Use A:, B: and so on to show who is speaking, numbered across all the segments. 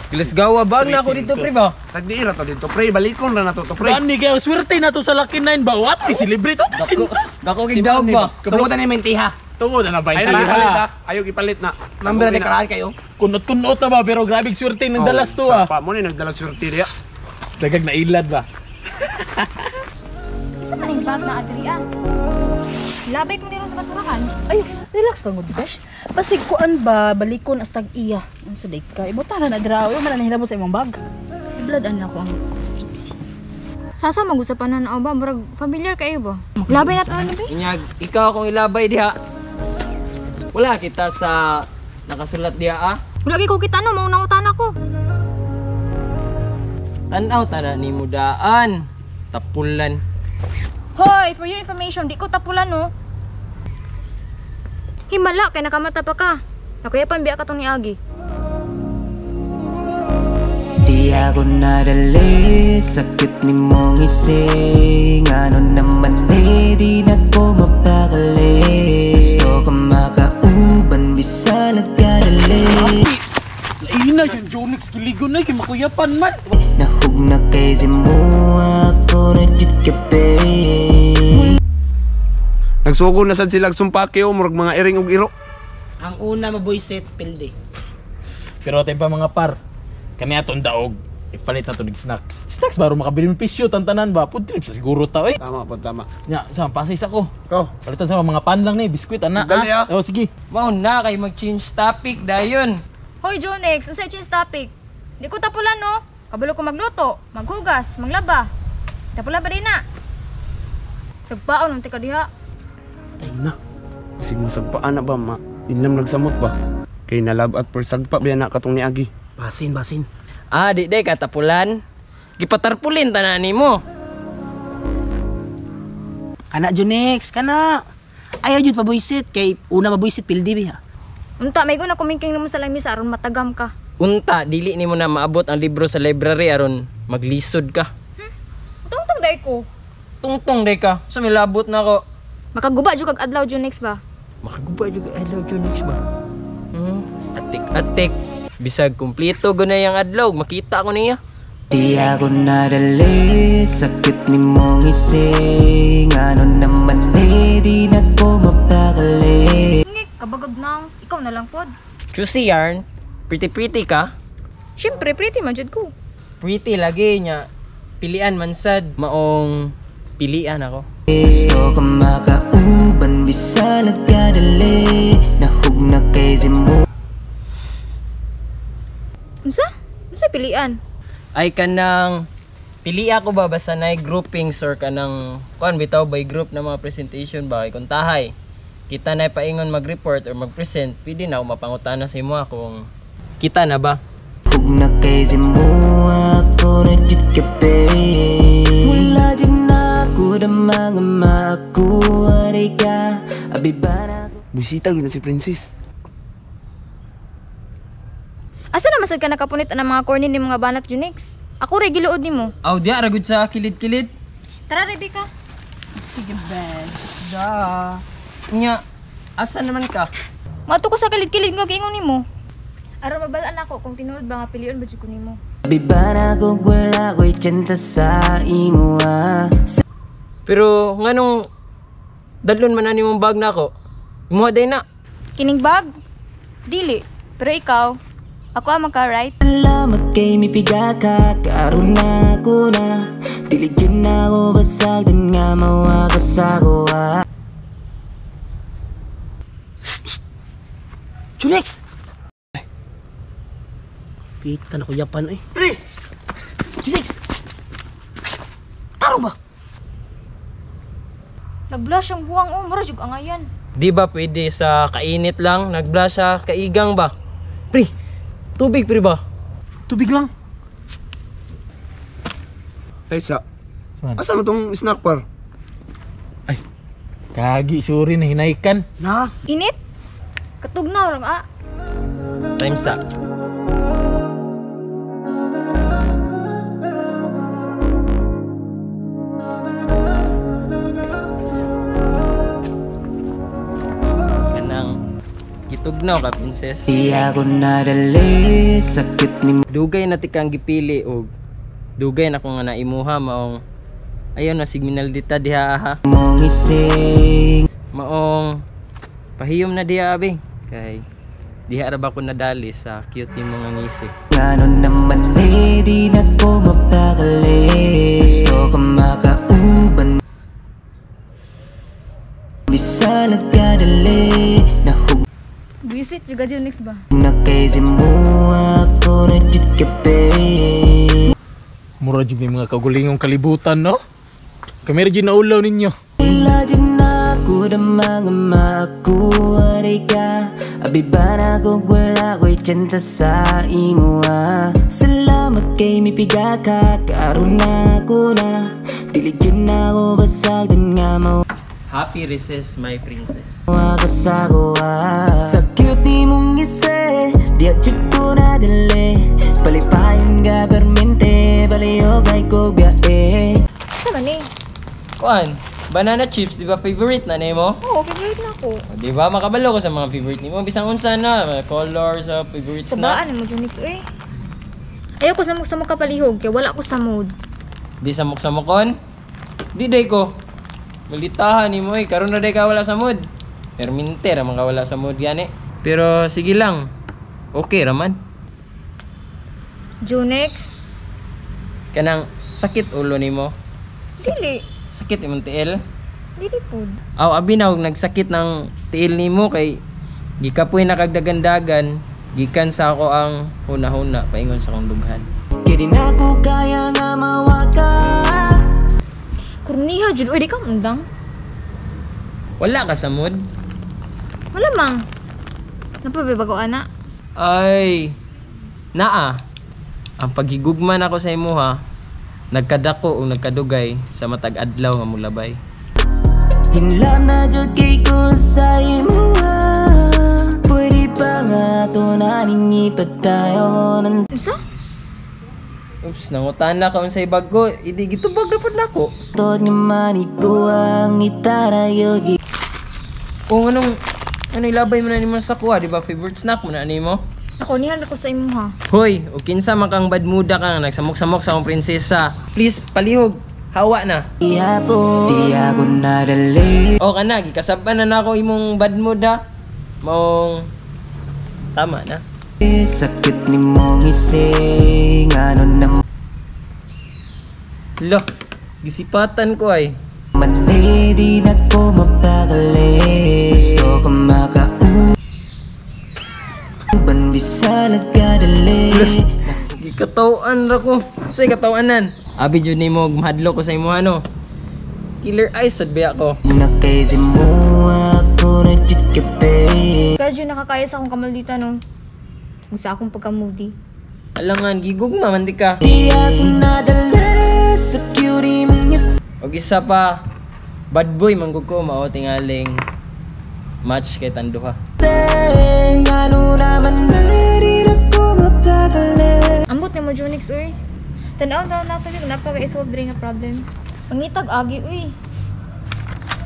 A: Gilas gawa bag na ako dito pre ba?
B: Sagdiira to dito pre, balikon na nato to pre.
C: Gani kayo swerte na to sa Lucky 9 ba? What? Celebrate to sintos.
A: Dako gidawag ba?
B: Kabutan ni mentiha.
C: Tungod na ba?
B: Ayaw ipalit ha. Ayaw ipalit na.
D: Number na karaan kayo.
C: Kunot-kunot na ba pero grabe swerte ng dalas to ah.
B: Pa mo ni nagdala swerte diya.
C: Dagag na ilad ba?
E: Isa man yung bag na Adria. Labay ko niro sa basurahan.
F: Ay, relax lang mo, Besh. Basig kuan ba, balikon as tag-iya. Ang suday ka, ibutaran na draw. Yung man nahilabot sa imong bag. Blood ko ang
E: Sasa mag-usapan na ba? Murag familiar kayo ba? Labay na to ano ba?
A: Inyag, ikaw akong ilabay diha. Wala kita sa nakasulat diha ah.
E: Wala ko kita no, maunang-utan ako.
A: Tanaw tana ni mudaan. Tapulan.
E: Hoy, for your information, di ko tapulan no. Himala, kay nakamata pa ka. Nakuyapan biya ka tong ni Agi.
G: Di ako nadali, sakit ni mong ising. Ano naman di na ko mapakali. Gusto ka makauban, bisa nagkadali.
C: Laina yung Jonix giligon na yung makuyapan man.
G: Nahug na kay mo ako na jit kape.
B: Nagsugo na sad sila sumpake o murag mga iring ug iro.
D: Ang una maboyset pilde.
C: Pero atin pa mga par. Kami atong daog. Ipalit na to ng snacks. Snacks baro makabili ng pisyo tantanan ba? Food trip sa siguro tao eh.
B: Tama po tama.
C: Nya, saan pasis ako.
B: Go.
C: Palitan sa mga panlang ni biskwit ana.
B: Dali, ah.
C: Oh sige.
A: Mao na kay mag-change topic dayon.
E: Hoy, Jonex, unsay change topic? Di ko tapulan no. Kabalo ko magluto, maghugas, maglaba. Tapulan ba din na? Sagpaon ng tika diha.
B: Tay na. Kasi masagpaan na ba ma? Inlam nagsamot ba? Kay nalab at persagpa ba na katong ni Agi.
D: Basin, basin.
A: Ah, di katapulan. Gipatarpulin tanan nimo.
D: Kana Jonex, kana. Ayaw jud paboyset kay una maboyset pilde biha.
E: Unta, may guna kumingking naman sa lamisa aron matagam ka.
A: Unta dili nimo na maabot ang libro sa library aron maglisod ka.
E: Tungtong day ko.
A: Tungtong day ka. Sa milabot na ako.
E: Makaguba jud kag adlaw Jonex ba?
A: Makaguba juga adlaw Jonix ba? Atik-atik. Bisag kumpleto gunay ang adlaw, makita ko niya.
G: Di ako nadali, sakit ni mong ising. Ano naman di na ko mapakali.
E: Ngik, kabagag nang. Ikaw na lang pod.
A: Juicy yarn. Pretty ka.
E: Syempre, pretty man jud ko.
A: Pretty lagi niya. Pilian man sad. Maong pilian ako.
G: Gusto ka makauban, bisa nagkadali. Nahug na kay mo.
E: Unsa? Unsa pilian?
A: Ay kanang pili ako ba basta na groupings or kanang kuan bitaw by group na mga presentation ba kung tahay kita na paingon mag-report or mag-present pwede na ako mapangutana sa imo kung kita na ba.
G: Hug na kay mo ako na jit kape. Wala din ako na mga makuwari ka. Abibana ko.
B: Bisita yun na si Princess.
E: Asa na masad ka nakapunit ang mga corny ni mga banat Jonex? Ako ray giluod nimo.
A: Aw diya ragud sa kilid-kilid.
E: Tara Rebecca.
F: Sige, Besh. Da.
A: Nya asa naman ka?
E: Mato ko sa kilid-kilid nga giingon nimo. Aron mabalaan ako kung tinuod ba nga pilion ba jud ko nimo.
G: Abibana ko wala ko'y tsansa sa imo
A: Pero nganong dadlon man na nimong bag na ako. Imo day na.
E: Kining bag? Dili. Pero ikaw, ako ang magka-right.
G: Salamat kay mipiga ka, karoon na ko na. Dilig yun na ako basag, din nga mawakas ako
D: Jonex. Pita na kuyapan eh.
C: Pre.
D: Jonex. Tarong ba?
E: Nag-blush ang buwang mura jud ang ayan.
A: Di ba pwede sa kainit lang nag-blush sa kaigang ba? Pre, tubig pre ba?
D: Tubig lang.
B: Taysa. Asa mo tong snack par?
C: Kagi suri na hinaikan.
D: Na.
E: Init? Katugnaw lang
A: Time's up. tugnaw ka, princess.
G: Di ako nadali, sakit ni
A: Dugay na tikang gipili og dugay na ko nga naimuha maong ayaw na signal dita diha ha.
G: mong ising.
A: Maong pahiyom na diha abi kay diha ra ba ko nadali sa cute mo nga ngisik.
G: Ano naman di na ko mapakali. Gusto ka makauban. Bisa nagkadali. Nahug
E: Visit juga Junix ba?
G: na kaysi mo ako na jud kape.
C: Mura jud may mga kagulingong kalibutan, no? Kami rin ginaulaw ninyo.
G: Wala dyan ako na mga maku aray ka. Abiban ako wala ko'y tsansa sa imo ha. Salamat kay mipiga ka. Karoon na ako na. Dilig yun ako basag din nga mo.
A: Happy recess my princess.
G: Makasako ha. Sa cute ni mong ise. Di at jud ko na dali. Palipayon ka permente. Balayo kay ko biyae.
E: Sama ni?
A: Kuan, banana chips, di ba favorite na nimo?
E: Oo, favorite na ako.
A: Di ba makabalo ko sa mga favorite nimo bisang unsa na, mga colors sa favorite snack.
E: Sabaan mo Junix uy. Ayaw ko samok-samok kapalihog kaya wala ko sa mood.
A: Di samok-samokon. Di day ko. Malitahan nimo karon na day ka wala sa mood. Perminte ra man ka wala sa mood gani. Pero sige lang. Okay raman.
E: Junix?
A: Kanang sakit ulo nimo.
E: Dili.
A: Sakit imong tiil.
E: Dili po.
A: Aw abi na og nagsakit ng tiil nimo kay gikapoy na kagdagandagan gikan sa ako ang huna-huna paingon sa akong dughan.
G: Kaya di na ko kaya nga mawaka.
E: Kurniha jud uy di ka undang.
A: Wala ka sa mood?
E: Wala mang. Napabibago ana.
A: Ay naa. Ang paghigugman ako sa imo ha. Nagkadako o nagkadugay sa matag adlaw nga mulabay.
G: Hinlam na jud kay ko sa imo ha. Pwede pa nga to na ningipad tayo ng
E: Isa?
A: Oops, nangutan na ka unsay bag ko. Idi gitubag na pod nako.
G: tod nga maniko ang itarayo.
A: Kung anong ilabay mo na nimo sa kuha, di ba favorite snack mo na nimo?
E: Ako nihan ako sa imo ha.
A: Hoy, o kinsa man kang bad muda ka nagsamok-samok sa akong prinsesa. Please palihog, hawa na.
G: Di ako nadali.
A: O kana, gikasaban na nako imong bad mood ha. Maong tama na.
G: Sakit ni mong ising. Ano naman
A: Lo, gisipatan ko ay.
G: di na ko mapakali. Gusto ka makauban. Bisa nagkadali.
A: Gikatawan ra ko. Say katawanan. Abi jud nimo mahadlo ko sa imo ano. Killer eyes sad ba ako.
G: Nakaysi mo ako na jud kape.
E: Kaya jud nakakaya sa akong kamaldita no. Sa akong pagka-moody.
A: Alangan gigugma man di ka.
G: Di ako nadala sa cutie mong isa.
A: Og isa pa, bad boy manggug ko mao tingaling match kay tanduha.
G: Ano naman na rin ako mapakali.
E: Ambot ni mo Junix uy. Tanaw daw na ko napaka-isolve nga problem. Pangitag agi uy.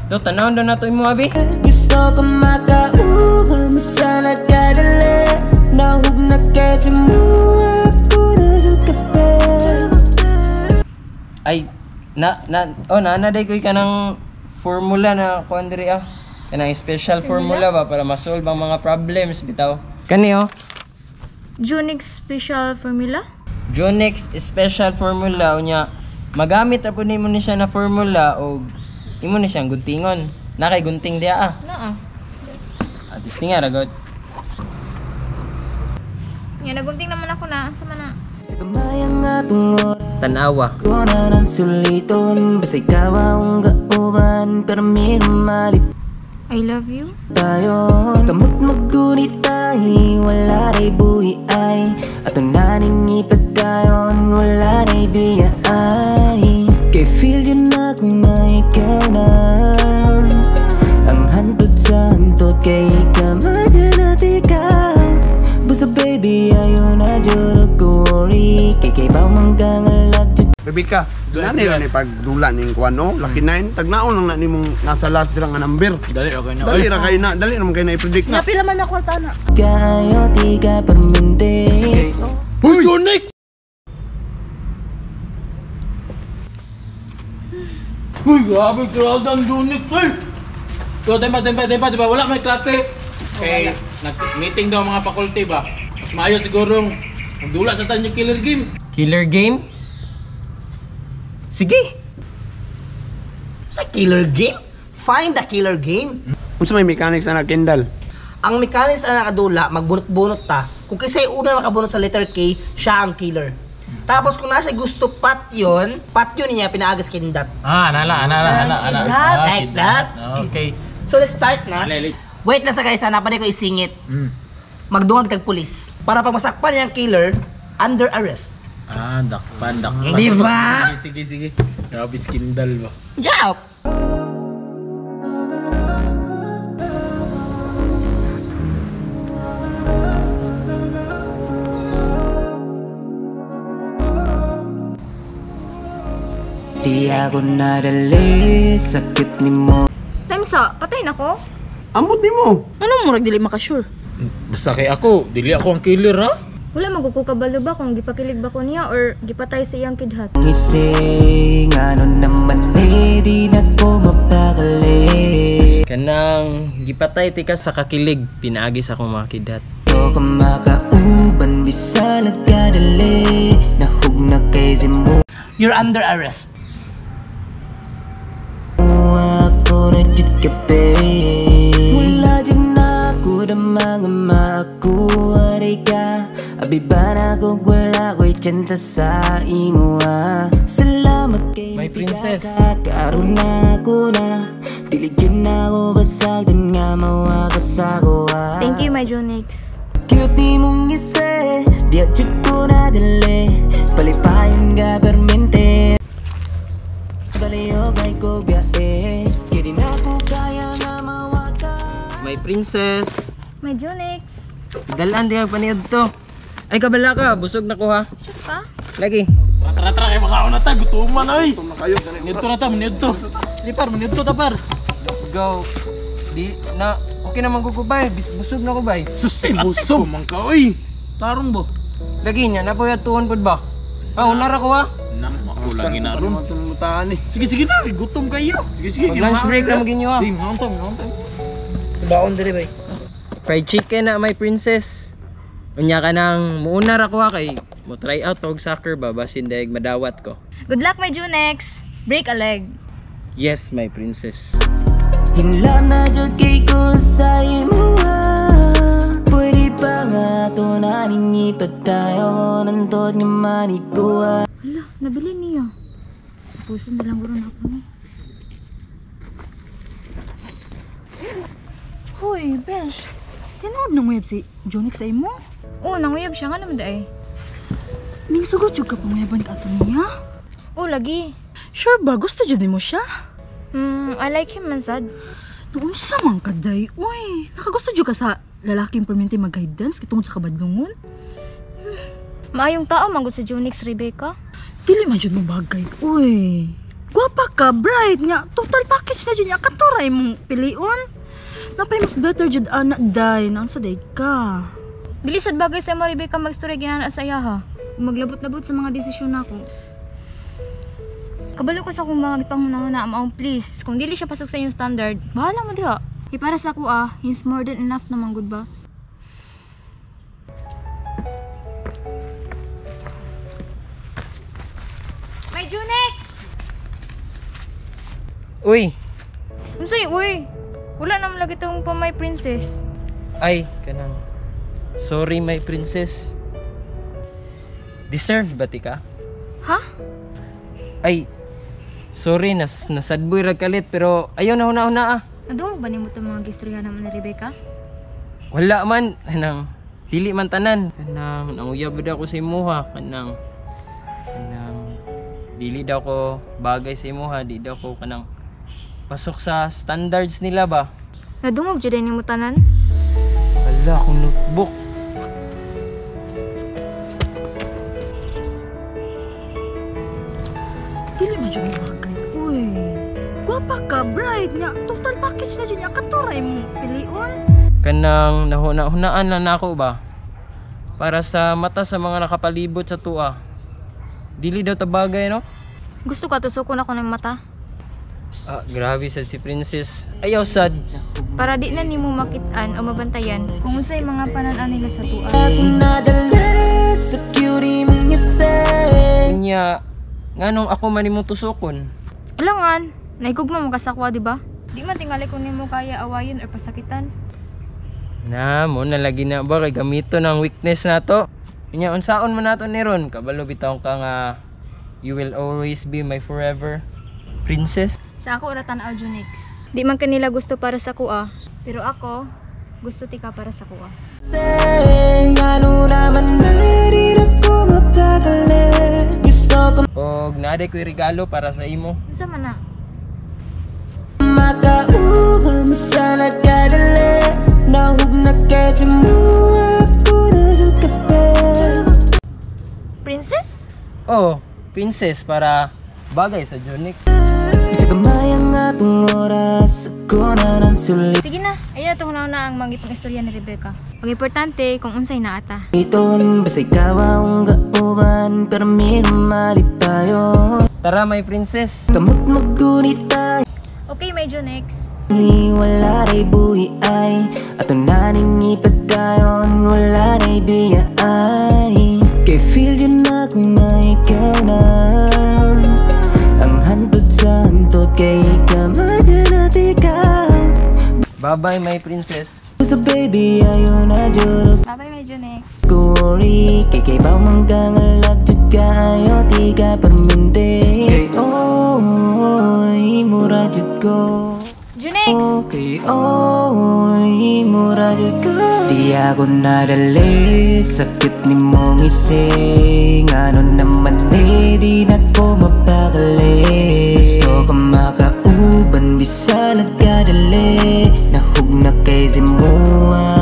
A: Do tanaw daw nato imo abi.
G: Gusto ko makauban. Bisa nagkadali. Nahug na kasi mo ako na jud kape.
A: Ay nanaday ko kanang formula na kuan diri ah. Kanang special formula ba para ma-solve ang mga problems bitaw. Kani oh.
E: Junix special formula?
A: Jonex special formula unya magamit ra pud nimo ni siya na formula og imo ni siyang guntingon. Nakay gunting dia ah.
E: Naa.
A: At least nga ragot.
E: Nga nagunting naman ako na. Sama na.
G: Sa kamayang atong oras
A: Tanawa.
G: ko na ng suliton. Basta ikaw ang kauban. Pero may malip
E: I love you.
G: tayo. Kamot magunit tayo. Wala rin buhi ay. At ang naningipad tayo. Wala rin biya ay. Kay feel yun ako na ikaw na. Ang hantod sa hantod. Kay ikaw madyan ka. Busa baby ayaw na dyan ako worry. Kay kay baw manggang love dyan.
B: Rebecca, nani ra ni pagdula ning kuan no, Lucky 9, tagnaon lang na nimong nasa last dira nga number.
C: Dali ra kayo na.
B: Dali ra kay na, dali naman kay na i-predict na.
F: Pila man na kwarta na.
G: Kayo tiga permente.
C: Uy, Jonix! Uy, grabe, crowd ang Jonix, eh! So, tempa, diba? Wala may klase. Okay, nag-meeting daw mga faculty ba? Mas maayo siguro magdula sa tanyo killer game.
A: Killer game? Sige.
D: Sa killer game? Find the killer game.
B: Unsa may mechanics na Kendall?
D: Ang mechanics na nakadula, magbunot-bunot ta. Kung kasi una makabunot sa letter K, siya ang killer. Tapos kung nasa gusto pat yun niya pinaagas kindat.
C: Nala.
D: Kidnap, like that.
C: Okay.
D: So let's start na.
C: Lali.
D: Wait na sa guys, napanood ko isingit. Magdungag tag pulis. Para pag masakpan niya ang killer, under arrest.
C: Dakpan.
D: Di ba?
C: Sige. Grabe skindal ba?
D: Job!
G: Di ako nadali, sakit ni mo.
E: Time's up. Patayin ako?
B: Ambot nimo.
F: Ano mo dili maka-sure?
C: Basta kay ako, dili ako ang killer ha?
E: Wala magkukabalo ba kung gipakilig ba ko niya or gipatay sa iyang kidhat?
G: Ngising, ano naman di na ko mapakali.
A: Kanang gipatay ti ka sa kakilig, pinaagi sa akong mga kidhat.
G: Ito ka makauban, bisa nagkadali. Nahug na kay Zimu.
D: You're under arrest.
G: Ako na jud kape. Wala dyan ako na mga maaku. Aray ka, abiban ako wala ko'y tsansa sa imo ha. Salamat kay
A: My princess.
G: Karoon na ako na. Diligyan na ako basag din nga mawakas ako ha.
E: Thank you, my Jonix.
G: Cute ni mong isa, di at ko na dali. Palipayan ka permente. Balayo kay ko biyae. Kaya na ko kaya nga mawakas.
A: My princess.
E: My Jonix.
A: Dalan di ang paniod to. Ay kabala ka, busog na ko ha.
E: Pa?
A: Lagi.
C: Tara kay mga unata, gutuman ay. Nidto na ta, manidto. Lipar, manidto ta par.
A: Let's go. Di na okay naman ko bay. Busog na ko bay.
C: Sustin, busog man ka oy.
D: Tarong bo.
A: Lagi niya na po tuon pud ba? Unara ko ha.
C: Ako lang inaron.
B: Tumutaan eh.
C: Sige na, gutom kayo. Sige.
A: Mag lunch break na maginyo ha.
C: Ding, ngontong.
D: Baon diri bay.
A: Fried chicken na my princess. Unya ka nang muuna ra ko ha kay mo try out og soccer ba basin daig madawat ko.
E: Good luck, my Jonix. Break a leg.
A: Yes, my princess.
G: Hinlam na jud kay ko sa imo ha. Pwede pa nga to na ning ipatayo. Nantod nga manikuha.
E: Hala, nabili niya. Puso na lang guro na ako ni.
F: Hoy, Besh. Tinood nang web si Jonix sa imo?
E: Oo, nanguyab siya nga naman daay.
F: Ning sugot jud ka pangayaban ka ato niya?
E: Oo, lagi.
F: Sure ba gusto jud nimo siya?
E: I like him man sad.
F: Noon sa man kaday, uy, nakagusto jud ka sa lalaking permanente mag-guidance kitungod sa kabadlungon?
E: Maayong tao manggod sa Jonix, Rebecca.
F: Dili man jud mo bagay, uy. Gwapa ka, bright nga. Total package na jud niya katuray mong pilion. Napay mas better jud anak day nang sa day ka.
E: Dili sad bagay sa mo, Rebecca, magstorya ginana sa iya ha. Maglabot-labot sa mga desisyon nako. Kabalo ko sa akong mga gipanghuna-huna, amaong please. Kung dili siya pasok sa inyong standard, bahala mo diha. Para sa ako he's more than enough naman, good ba? My Jonix!
A: Uy,
E: Unsay, uy? Wala naman lagi itong pa my princess.
A: ay kanang sorry my princess. Deserve ba ti ka?
E: Ha?
A: Ay sorry nasadboy ra kalit pero ayaw na huna-huna.
E: Nadungog ba ni mo itong mga gistorya naman ni Rebecca?
A: Wala man kanang dili man tanan kanang nanguyab daw ko sa imuha kanang dili daw ko bagay sa imuha, di daw ko kanang pasok sa standards nila ba.
E: Nadungog dyan ni mo tanan?
A: Wala akong notebook.
F: Dili man dyan bagay. Uy, guwapa ka, bright nga. Total package na dyan niya. Katuray mo pilion.
A: Kanang nahuna-hunaan lang nako ba? Para sa mata sa mga nakapalibot sa tua. Dili daw tabagay, no?
E: Gusto ka tusukon ako ng mata.
A: Ah, grabe sad si Princess. Ayaw sad.
E: Para di na nimo makitaan o mabantayan kung unsay mga pananan nila sa tuwa.
G: Akong nadala sa cutie mong isa.
A: Kanya, nganong ako man imong tusukon?
E: Alangan, naigugma mo kasakwa, di ba? Di man tingali kung nimo kaya awayin or pasakitan.
A: Na, mo nalagi na ba kay gamito ng weakness nato? Kanya, unsaon man nato ni ron? Kabalo bitaw ka nga, you will always be my forever princess.
E: Sa ako ora tan-aw Junix. Di man kanila gusto para sa kuha, pero ako gusto tika para sa kuha.
G: Ano naman na rin ako mapakali. Gusto ko
A: Og naade ko'y regalo para sa imo.
E: Unsa man na?
G: makauban sa nagkadali. Nahug na kasi mo ako na sukape.
E: Princess?
A: Oh, princess para bagay sa Jonic.
G: Isa kamay ang atong oras. Ako na ng sulit.
E: Sige na, ayun na tuhunaw na ang mangitong istorya ni Rebecca. Ang importante kung unsay naata.
G: Iton, basta ikaw ang kauban. Pero may malipayon.
A: Tara, my princess.
G: Kamot magkunit tayo.
E: Okay, may Junix.
G: Wala ray buhi ay ato naning ipadayon. Wala ray biya ay kay feel yun ako na ikaw na ang hantod sa hantod. Kay ikamadya natin ka.
A: Bye-bye, my princess.
G: So baby ayaw na jurog
E: Bye-bye, may Junix.
G: ko worry. Kay baw mang kangalap jud ka ayaw ti ka perminte. Kay oy mura jud ko.
E: Junix!
G: Okay, oy, mura jud ko. Di ako nadali, sakit ni mong ising. Ano naman di na ko mapakali. Gusto ka makauban, bisa nagkadali. Nahug na kay Zimua.